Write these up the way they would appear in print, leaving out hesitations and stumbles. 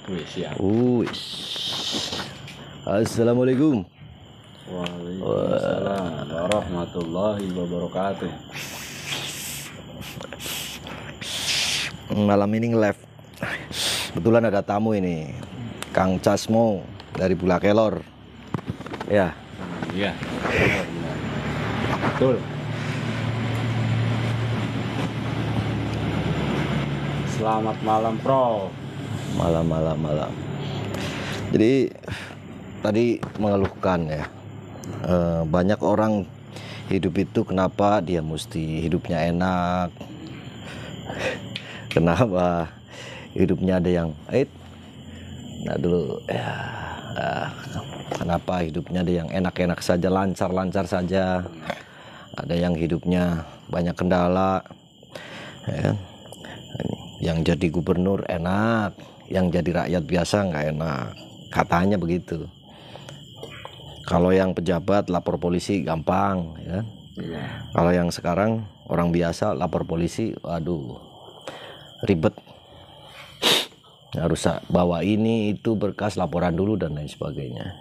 Siap. Wis. Assalamualaikum. Waalaikumsalam warahmatullahi wabarakatuh. Malam ini nge-live. Kebetulan ada tamu ini, Kang Casmo dari Bulakelor. Ya. Iya. Betul. Selamat malam, Prof. Malam. Jadi tadi mengeluhkan ya, banyak orang hidup itu kenapa dia mesti hidupnya enak, kenapa hidupnya ada yang kenapa hidupnya ada yang enak-enak saja, lancar-lancar saja, ada yang hidupnya banyak kendala ya. Yang jadi gubernur enak, yang jadi rakyat biasa nggak enak, katanya begitu. Kalau yang pejabat lapor polisi gampang ya. Kalau yang sekarang orang biasa lapor polisi, waduh, ribet, harus bawa ini itu berkas laporan dulu dan lain sebagainya.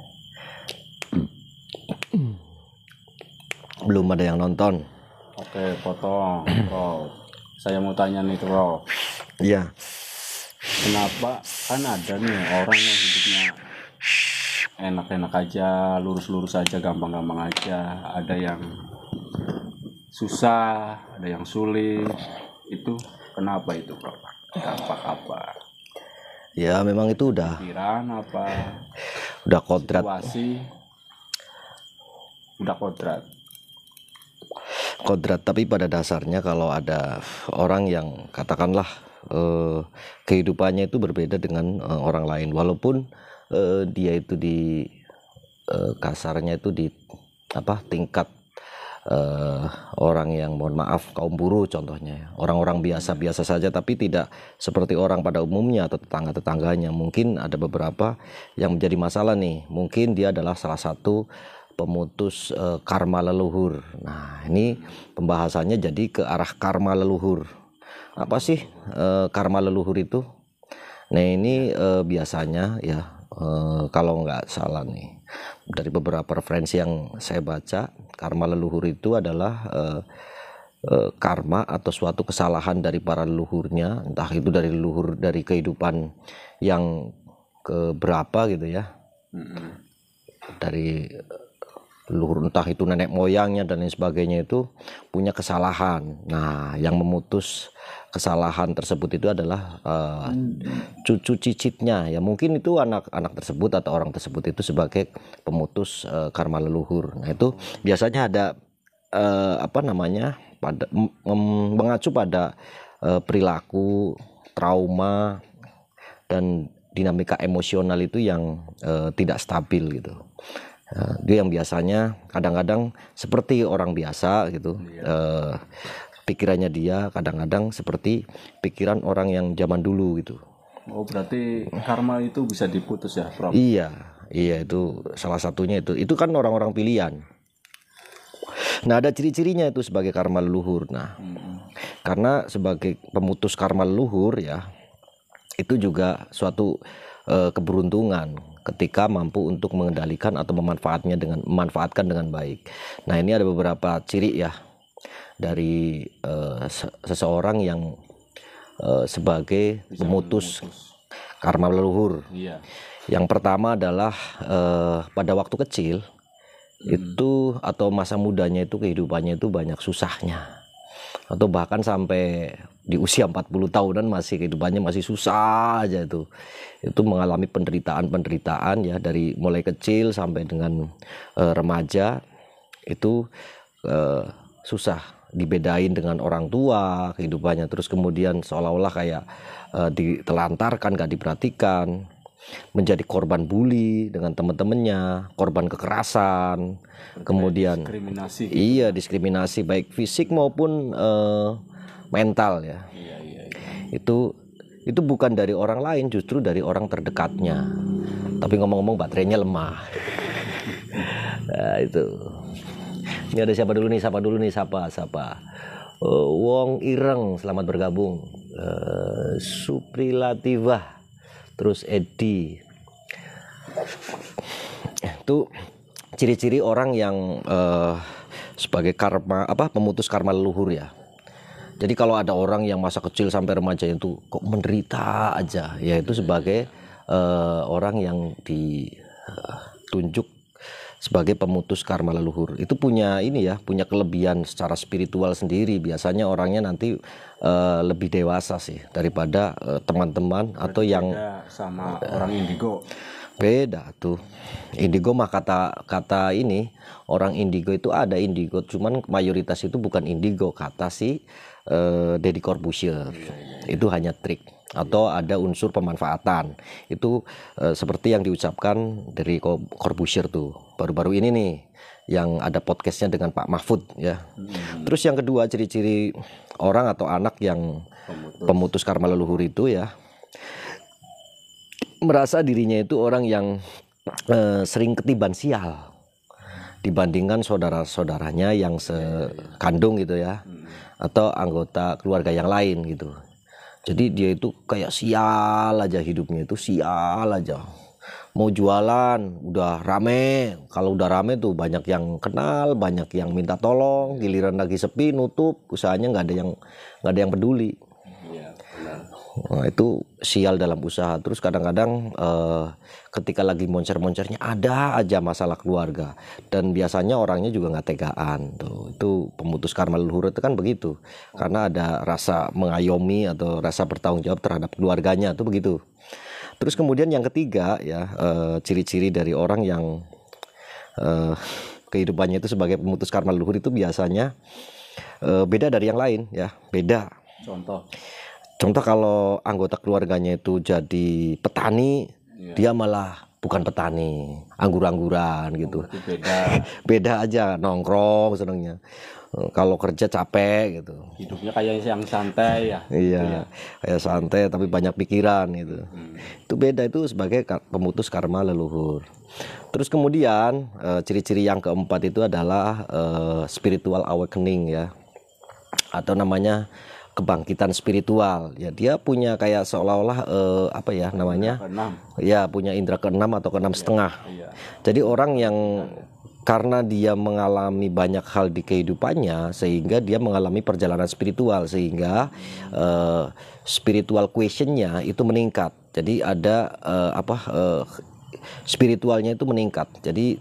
Belum ada yang nonton. Oke, potong, Prof. Saya mau tanya nih, Prof. Iya. Kenapa kan ada nih orang yang hidupnya enak-enak aja, lurus-lurus aja, gampang-gampang aja. Ada yang susah, ada yang sulit. Itu kenapa itu, Prof? Dampak apa? Ya memang itu udah kodrat. Situasi udah kodrat. Tapi pada dasarnya kalau ada orang yang katakanlah kehidupannya itu berbeda dengan orang lain, walaupun dia itu di kasarnya itu di tingkat orang yang, mohon maaf, kaum buruh contohnya, orang-orang biasa-biasa saja, tapi tidak seperti orang pada umumnya atau tetangga-tetangganya. Mungkin ada beberapa yang menjadi masalah nih, mungkin dia adalah salah satu pemutus karma leluhur. Nah ini pembahasannya jadi ke arah karma leluhur. Apa sih karma leluhur itu? Nah ini biasanya ya, kalau nggak salah nih dari beberapa referensi yang saya baca, karma leluhur itu adalah karma atau suatu kesalahan dari para leluhurnya, entah itu dari leluhur dari kehidupan yang keberapa gitu ya, dari leluhur, entah itu nenek moyangnya dan lain sebagainya, itu punya kesalahan. Nah yang memutus kesalahan tersebut itu adalah cucu cicitnya ya, mungkin itu anak-anak tersebut atau orang tersebut itu sebagai pemutus karma leluhur. Nah itu biasanya ada mengacu pada perilaku, trauma dan dinamika emosional itu yang tidak stabil gitu. Itu yang biasanya kadang-kadang seperti orang biasa gitu. Pikirannya dia kadang-kadang seperti pikiran orang yang zaman dulu gitu. Oh, berarti karma itu bisa diputus ya, Prof? Iya itu salah satunya itu. Itu kan orang-orang pilihan. Nah ada ciri-cirinya itu sebagai karma leluhur. Nah karena sebagai pemutus karma leluhur ya, itu juga suatu keberuntungan ketika mampu untuk mengendalikan atau memanfaatkan dengan baik. Nah ini ada beberapa ciri ya dari seseorang yang sebagai pemutus karma leluhur. Yang pertama adalah pada waktu kecil itu atau masa mudanya itu kehidupannya itu banyak susahnya, atau bahkan sampai di usia 40 tahunan masih kehidupannya masih susah aja, itu mengalami penderitaan ya, dari mulai kecil sampai dengan remaja itu susah, dibedain dengan orang tua kehidupannya, terus kemudian seolah-olah kayak ditelantarkan, gak diperhatikan, menjadi korban bully dengan teman-temannya, korban kekerasan, kemudian diskriminasi. Iya, diskriminasi baik fisik maupun mental ya. Itu bukan dari orang lain, justru dari orang terdekatnya. Tapi ngomong-ngomong baterainya lemah. Nah itu. Ini ada siapa dulu nih? Sapa. Wong Ireng, selamat bergabung. Supri Latifah, terus Edi. Itu ciri-ciri orang yang sebagai karma pemutus karma leluhur ya. Jadi kalau ada orang yang masa kecil sampai remaja itu kok menderita aja, ya itu sebagai orang yang ditunjuk sebagai pemutus karma leluhur. Itu punya punya kelebihan secara spiritual sendiri. Biasanya orangnya nanti lebih dewasa sih daripada teman-teman atau yang sama orang indigo. Beda tuh. Indigo mah kata ini, orang indigo itu ada indigo, cuman mayoritas itu bukan indigo, kata si Deddy Corbuzier. Itu hanya trik atau ada unsur pemanfaatan. Itu seperti yang diucapkan dari Corbuzier tuh baru-baru ini nih, yang ada podcastnya dengan Pak Mahfud ya. Terus yang kedua, ciri-ciri orang atau anak yang pemutus karma leluhur itu ya, merasa dirinya itu orang yang sering ketiban sial dibandingkan saudara-saudaranya yang sekandung gitu ya, atau anggota keluarga yang lain gitu. Jadi dia itu kayak sial aja, hidupnya itu sial aja. Mau jualan udah rame, kalau udah rame tuh banyak yang kenal, banyak yang minta tolong, giliran lagi sepi nutup usahanya, nggak ada yang peduli. Nah, itu sial dalam usaha. Terus kadang-kadang ketika lagi moncer-moncernya ada aja masalah keluarga, dan biasanya orangnya juga nggak tegaan tuh. Itu pemutus karma leluhur itu kan begitu, karena ada rasa mengayomi atau rasa bertanggung jawab terhadap keluarganya tuh begitu. Terus kemudian yang ketiga ya, ciri-ciri dari orang yang kehidupannya itu sebagai pemutus karma leluhur itu biasanya beda dari yang lain ya, beda. Contoh kalau anggota keluarganya itu jadi petani, dia malah bukan petani, anggur-angguran gitu. Beda aja, nongkrong senengnya. Kalau kerja capek gitu. Hidupnya kayak yang santai ya. Iya, kayak santai tapi banyak pikiran gitu. Itu beda, itu sebagai pemutus karma leluhur. Terus kemudian ciri-ciri yang keempat itu adalah spiritual awakening ya, atau namanya kebangkitan spiritual ya. Dia punya kayak seolah-olah ya, punya indera keenam atau keenam setengah. Jadi orang yang karena dia mengalami banyak hal di kehidupannya, sehingga dia mengalami perjalanan spiritual, sehingga spiritual questionnya itu meningkat. Jadi ada spiritualnya itu meningkat. Jadi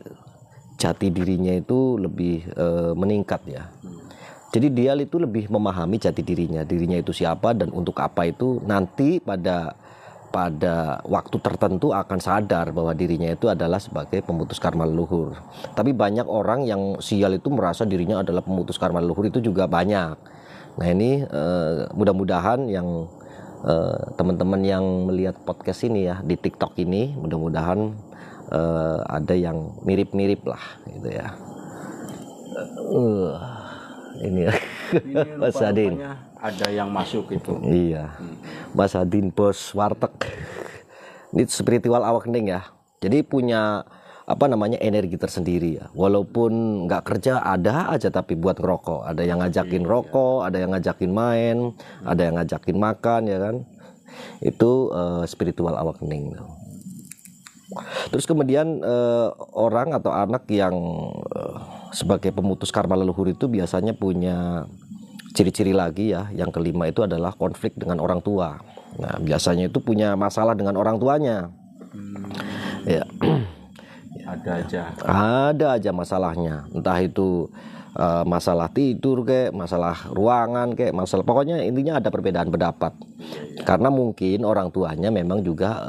jati dirinya itu lebih meningkat ya. Jadi dia itu lebih memahami jati dirinya itu siapa dan untuk apa, itu nanti pada waktu tertentu akan sadar bahwa dirinya itu adalah sebagai pemutus karma leluhur. Tapi banyak orang yang sial itu merasa dirinya adalah pemutus karma leluhur, itu juga banyak. Nah ini mudah-mudahan yang teman-teman yang melihat podcast ini ya di TikTok ini, mudah-mudahan ada yang mirip-mirip lah gitu ya. Ini ya Mas Adin, ada yang masuk itu. Iya, Mas Adin bos warteg. Ini spiritual awakening ya. Jadi punya energi tersendiri ya. Walaupun nggak kerja ada aja tapi buat ngerokok. Ada yang ngajakin rokok, ada yang ngajakin main, ada yang ngajakin makan ya kan. Itu spiritual awakening. Terus kemudian orang atau anak yang sebagai pemutus karma leluhur itu biasanya punya ciri-ciri lagi ya. Yang kelima itu adalah konflik dengan orang tua. Nah biasanya itu punya masalah dengan orang tuanya. Ya. Ada aja masalahnya. Entah itu masalah tidur kayak, masalah ruangan kayak, masalah, pokoknya intinya ada perbedaan pendapat. Karena mungkin orang tuanya memang juga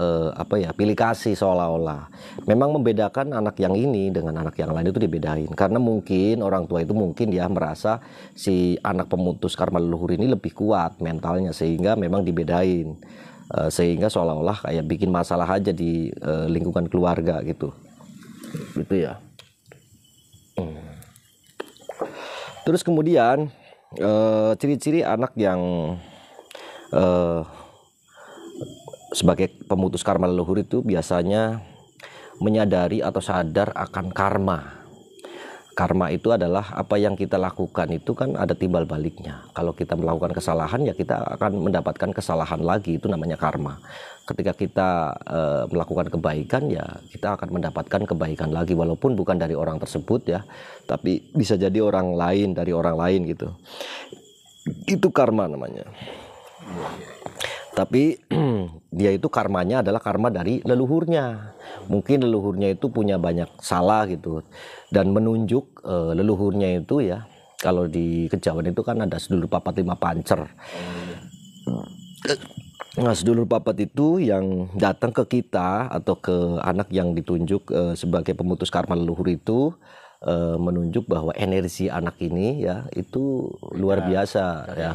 pilih kasih, seolah-olah memang membedakan anak yang ini dengan anak yang lain itu dibedain. Karena mungkin orang tua itu mungkin ya merasa si anak pemutus karma leluhur ini lebih kuat mentalnya, sehingga memang dibedain. Sehingga seolah-olah kayak bikin masalah aja di lingkungan keluarga gitu ya. Terus kemudian ciri-ciri anak yang sebagai pemutus karma leluhur itu biasanya menyadari atau sadar akan karma. karma itu adalah apa yang kita lakukan itu kan ada timbal baliknya. Kalau kita melakukan kesalahan ya kita akan mendapatkan kesalahan lagi, itu namanya karma. Ketika kita melakukan kebaikan ya kita akan mendapatkan kebaikan lagi, walaupun bukan dari orang tersebut ya, tapi bisa jadi orang lain, dari orang lain gitu. Itu karma namanya. Tapi dia itu karmanya adalah karma dari leluhurnya. Mungkin leluhurnya itu punya banyak salah gitu, dan menunjuk leluhurnya itu ya, kalau di kejawen itu kan ada sedulur papat 5 pancer. Nah, sedulur papat itu yang datang ke kita atau ke anak yang ditunjuk sebagai pemutus karma leluhur itu menunjuk bahwa energi anak ini ya itu luar biasa ya.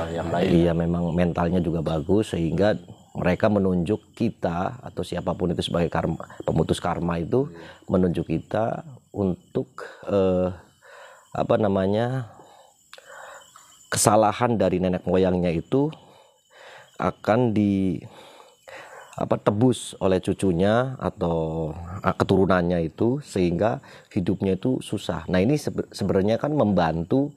Yang lain. Iya, memang mentalnya juga bagus, sehingga mereka menunjuk kita atau siapapun itu sebagai pemutus karma itu menunjuk kita untuk kesalahan dari nenek moyangnya itu akan tebus oleh cucunya atau keturunannya itu, sehingga hidupnya itu susah. Nah, ini sebenarnya kan membantu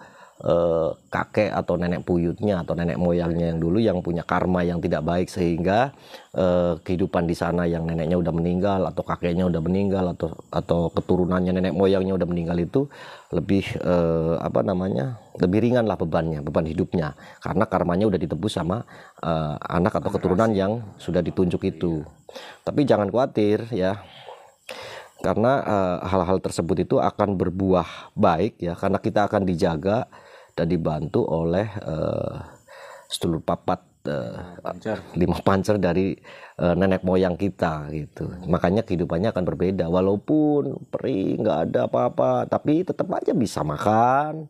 kakek atau nenek buyutnya atau nenek moyangnya yang dulu yang punya karma yang tidak baik, sehingga kehidupan di sana yang neneknya udah meninggal atau kakeknya udah meninggal atau keturunannya nenek moyangnya udah meninggal itu lebih lebih ringan lah beban hidupnya, karena karmanya udah ditebus sama anak atau keturunan yang sudah ditunjuk itu. Tapi jangan khawatir ya, karena hal-hal tersebut itu akan berbuah baik ya, karena kita akan dijaga dan dibantu oleh sedulur papat 5 pancer dari nenek moyang kita gitu. Makanya kehidupannya akan berbeda, walaupun perih, nggak ada apa-apa, tapi tetap aja bisa makan,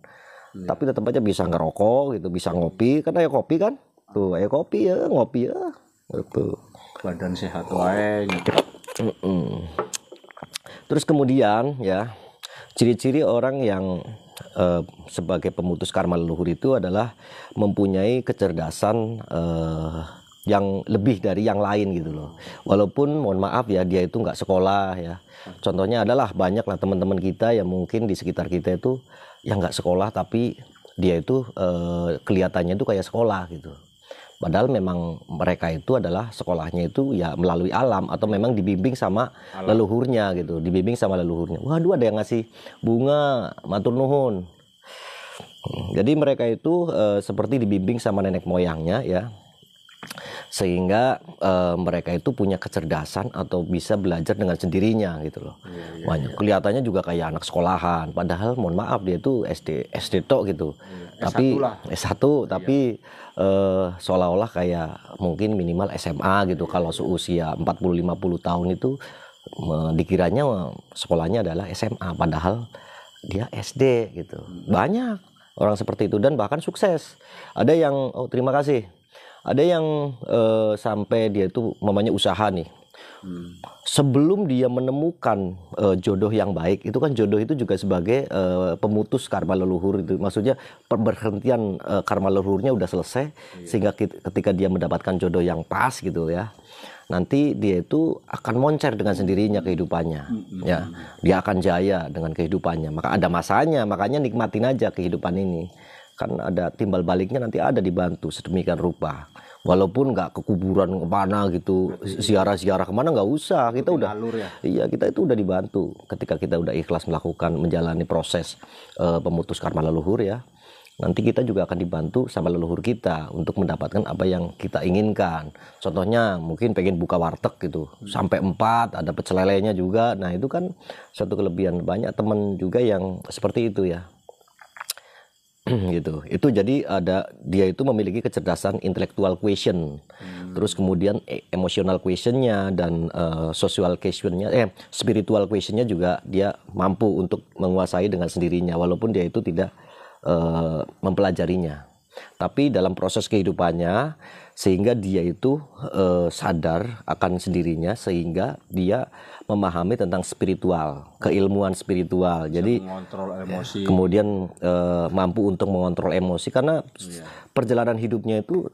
tapi tetap aja bisa ngerokok gitu, bisa ngopi, karena ya kopi kan tuh, kopi ya, ngopi ya gitu. Badan sehat wae. Terus kemudian ya, ciri-ciri orang yang sebagai pemutus karma leluhur itu adalah mempunyai kecerdasan yang lebih dari yang lain gitu loh. Walaupun mohon maaf ya, dia itu nggak sekolah ya. Contohnya adalah banyak lah teman-teman kita yang mungkin di sekitar kita itu yang nggak sekolah, tapi dia itu kelihatannya itu kayak sekolah gitu. Padahal memang mereka itu adalah sekolahnya itu ya melalui alam, atau memang dibimbing sama leluhurnya gitu, dibimbing sama leluhurnya. Waduh, ada yang ngasih bunga, matur nuhun. Jadi mereka itu seperti dibimbing sama nenek moyangnya ya, sehingga mereka itu punya kecerdasan atau bisa belajar dengan sendirinya gitu loh. Kelihatannya juga kayak anak sekolahan, padahal mohon maaf dia itu SD tok gitu. Tapi S1 tapi seolah-olah kayak mungkin minimal SMA gitu. Kalau seusia 40-50 tahun itu dikiranya sekolahnya adalah SMA, padahal dia SD gitu. Banyak orang seperti itu, dan bahkan sukses. Ada yang terima kasih. Ada yang sampai dia itu mamanya usaha nih. Sebelum dia menemukan jodoh yang baik, itu kan jodoh itu juga sebagai pemutus karma leluhur itu. Maksudnya pemberhentian karma leluhurnya udah selesai, sehingga ketika dia mendapatkan jodoh yang pas gitu ya, nanti dia itu akan moncer dengan sendirinya kehidupannya ya. Dia akan jaya dengan kehidupannya. Maka ada masanya, makanya nikmatin aja kehidupan ini. Kan ada timbal baliknya, nanti ada dibantu sedemikian rupa. Walaupun nggak ke kuburan kemana gitu, ziarah-ziarah kemana nggak usah, kita udah iya, kita itu udah dibantu ketika kita udah ikhlas melakukan menjalani proses pemutus karma leluhur ya. Nanti kita juga akan dibantu sama leluhur kita untuk mendapatkan apa yang kita inginkan. Contohnya mungkin pengen buka warteg gitu, sampai 4, ada pecel lelenya juga. Nah itu kan satu kelebihan, banyak temen juga yang seperti itu ya. Gitu. Itu jadi dia itu memiliki kecerdasan intellectual quotient, terus kemudian emotional quotientnya dan social quotientnya, spiritual quotientnya juga dia mampu untuk menguasai dengan sendirinya, walaupun dia itu tidak mempelajarinya. Tapi dalam proses kehidupannya, sehingga dia itu sadar akan sendirinya, sehingga dia memahami tentang spiritual, keilmuan spiritual. Jadi mengontrol emosi. Kemudian mampu untuk mengontrol emosi, karena perjalanan hidupnya itu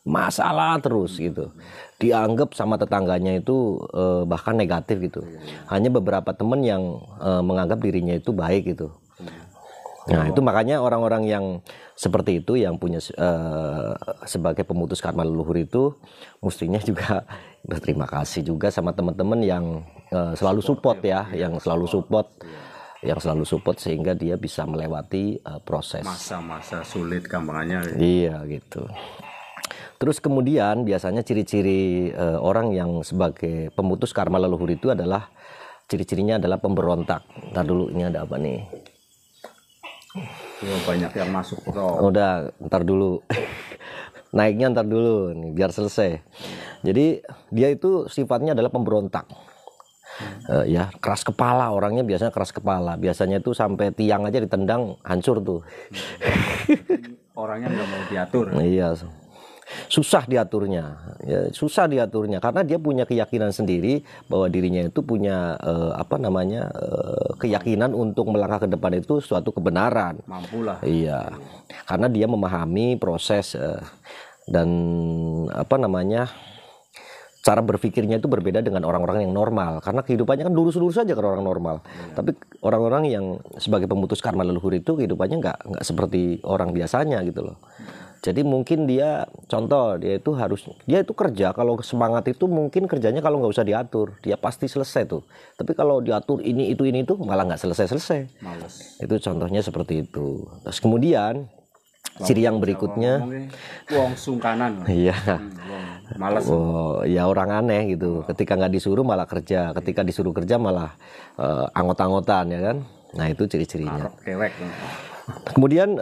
masalah terus gitu. Dianggap sama tetangganya itu bahkan negatif gitu. Hanya beberapa teman yang menganggap dirinya itu baik gitu. Nah, itu makanya orang-orang yang seperti itu yang punya sebagai pemutus karma leluhur itu mestinya juga berterima kasih juga sama teman-teman yang selalu support ya, yang selalu support sehingga dia bisa melewati proses masa-masa sulit gampangannya. Iya gitu. Terus kemudian biasanya ciri-ciri orang yang sebagai pemutus karma leluhur itu adalah ciri-cirinya adalah pemberontak. Ntar dulu, ini ada apa nih? Banyak yang masuk bro. Udah, ntar dulu. Naiknya ntar dulu nih, biar selesai. Jadi dia itu sifatnya adalah pemberontak. Ya, keras kepala, orangnya biasanya keras kepala. Biasanya itu sampai tiang aja ditendang hancur tuh. Orangnya nggak mau diatur. Iya. Susah diaturnya, ya, susah diaturnya karena dia punya keyakinan sendiri bahwa dirinya itu punya keyakinan untuk melangkah ke depan itu suatu kebenaran. Mampulah. Iya, karena dia memahami proses dan cara berpikirnya itu berbeda dengan orang-orang yang normal karena kehidupannya kan lurus-lurus saja ke orang normal. Tapi orang-orang yang sebagai pemutus karma leluhur itu kehidupannya nggak seperti orang biasanya gitu loh. Jadi mungkin dia itu kerja, kalau semangat itu mungkin kerjanya kalau nggak usah diatur, dia pasti selesai tuh. Tapi kalau diatur ini itu malah nggak selesai. Males. Itu contohnya seperti itu. Terus kemudian ciri yang berikutnya, wong sungkanan. iya, Males. Ya orang aneh gitu. Ketika nggak disuruh malah kerja, ketika disuruh kerja malah anggot-anggotan ya kan. Nah itu ciri-cirinya. Kewek. Kemudian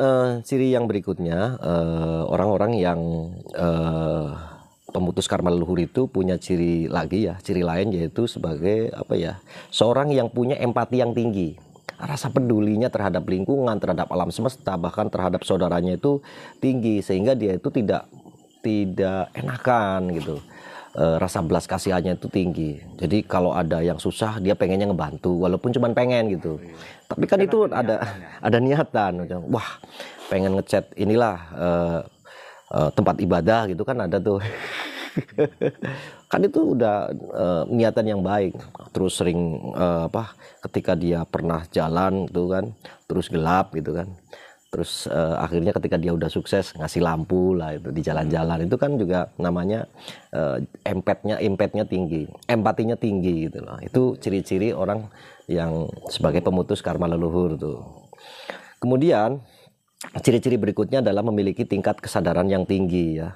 ciri yang berikutnya orang-orang yang pemutus karma leluhur itu punya ciri lain yaitu sebagai seorang yang punya empati yang tinggi, rasa pedulinya terhadap lingkungan, terhadap alam semesta, bahkan terhadap saudaranya itu tinggi sehingga dia itu tidak enakan gitu. Rasa belas kasihannya itu tinggi. Jadi kalau ada yang susah dia pengennya ngebantu walaupun cuma pengen gitu. Tapi kan itu ada niatan. Wah, pengen ngechat inilah tempat ibadah gitu kan ada tuh. Kan itu udah niatan yang baik. Terus sering ketika dia pernah jalan gitu kan, terus gelap gitu kan. Terus akhirnya ketika dia udah sukses ngasih lampu lah itu di jalan-jalan, itu kan juga namanya empatinya tinggi, empatinya tinggi gitu loh. Itu ciri-ciri orang yang sebagai pemutus karma leluhur tuh. Kemudian ciri-ciri berikutnya adalah memiliki tingkat kesadaran yang tinggi ya.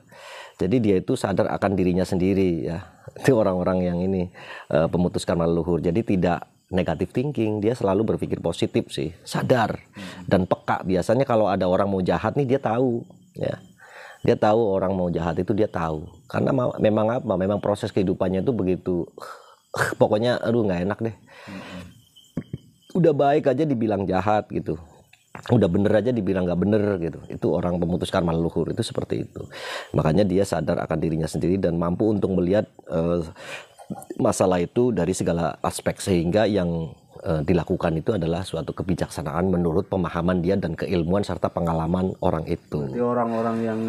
Jadi dia itu sadar akan dirinya sendiri ya. Itu orang-orang yang ini pemutus karma leluhur. Jadi tidak negatif thinking, dia selalu berpikir positif sih, sadar dan peka. Biasanya kalau ada orang mau jahat nih dia tahu ya. Dia tahu orang mau jahat itu dia tahu. Karena memang proses kehidupannya itu begitu. Pokoknya nggak enak deh. Udah baik aja dibilang jahat gitu. Udah bener aja dibilang nggak bener gitu. Itu orang pemutus karma leluhur itu seperti itu. Makanya dia sadar akan dirinya sendiri dan mampu untuk melihat masalah itu dari segala aspek sehingga yang dilakukan itu adalah suatu kebijaksanaan menurut pemahaman dia dan keilmuan serta pengalaman orang itu. Jadi orang-orang yang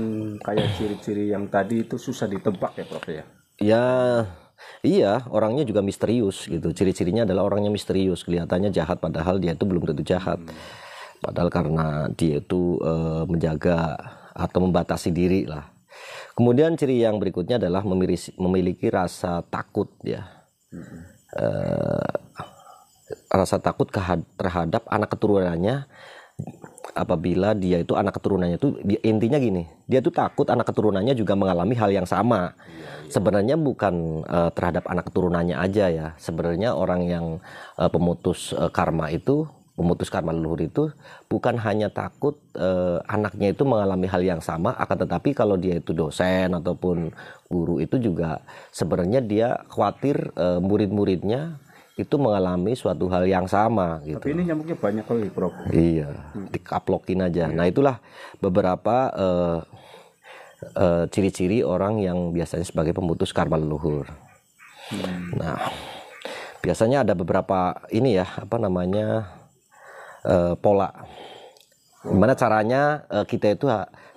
kayak ciri-ciri yang tadi itu susah ditebak ya Prof ya? Ya, iya, orangnya juga misterius gitu. Ciri-cirinya adalah orangnya misterius, kelihatannya jahat padahal dia itu belum tentu jahat. Padahal karena dia itu menjaga atau membatasi diri lah. Kemudian ciri yang berikutnya adalah memiliki rasa takut ya, rasa takut terhadap anak keturunannya. Apabila dia itu anak keturunannya itu intinya gini, dia itu takut anak keturunannya juga mengalami hal yang sama. Sebenarnya bukan terhadap anak keturunannya aja ya. Sebenarnya orang yang pemutus karma leluhur itu bukan hanya takut anaknya itu mengalami hal yang sama, akan tetapi kalau dia itu dosen ataupun guru itu juga sebenarnya dia khawatir murid-muridnya itu mengalami suatu hal yang sama gitu. Tapi ini nyamuknya banyak kali Prof. Iya, dikaplokin aja. Nah itulah beberapa ciri-ciri orang yang biasanya sebagai pemutus karma leluhur. Nah biasanya ada beberapa ini ya pola. Gimana caranya kita itu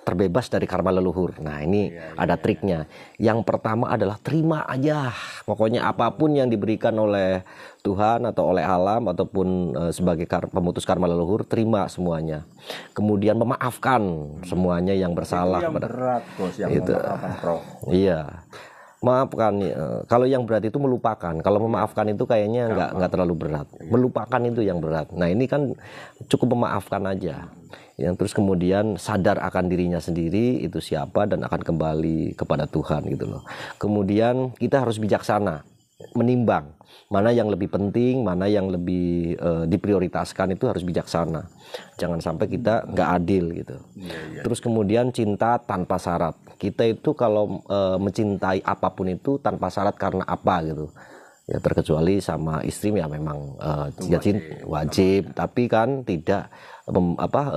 terbebas dari karma leluhur. Nah ini ada triknya. Yang pertama adalah terima aja. Pokoknya apapun yang diberikan oleh Tuhan atau oleh alam ataupun sebagai pemutus karma leluhur, terima semuanya. Kemudian memaafkan semuanya yang bersalah. Itu yang berat, Bos, yang Itu. memaafkan, Prof. Iya. Maafkan. Kalau yang berat itu melupakan. Kalau memaafkan itu kayaknya nggak terlalu berat. Melupakan itu yang berat. Nah ini kan cukup memaafkan aja. Yang terus kemudian sadar akan dirinya sendiri itu siapa dan akan kembali kepada Tuhan gitu loh. Kemudian kita harus bijaksana, menimbang mana yang lebih penting, mana yang lebih diprioritaskan, itu harus bijaksana. Jangan sampai kita nggak adil gitu. Terus kemudian cinta tanpa syarat. Kita itu kalau mencintai apapun itu tanpa syarat karena apa gitu. Ya terkecuali sama istri ya memang wajib, tapi kan tidak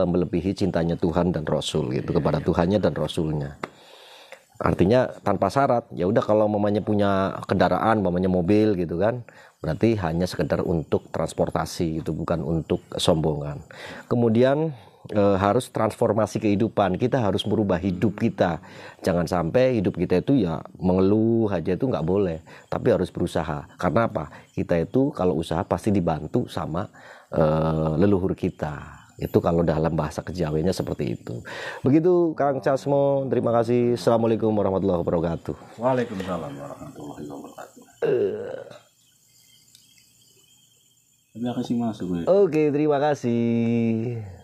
melebihi cintanya Tuhan dan Rasul gitu, kepada Tuhannya dan Rasulnya. Artinya tanpa syarat. Ya udah, kalau mamanya punya kendaraan, mamanya mobil gitu kan, berarti hanya sekedar untuk transportasi gitu, bukan untuk kesombongan. Kemudian harus transformasi kehidupan. Kita harus merubah hidup kita. Jangan sampai hidup kita itu ya mengeluh aja, itu nggak boleh. Tapi harus berusaha. Karena apa? Kita itu kalau usaha pasti dibantu sama leluhur kita. Itu kalau dalam bahasa kejawiannya seperti itu. Begitu Kang Casmo, terima kasih. Assalamualaikum warahmatullahi wabarakatuh. Waalaikumsalam warahmatullahi wabarakatuh. Terima kasih masuk. Oke, terima kasih.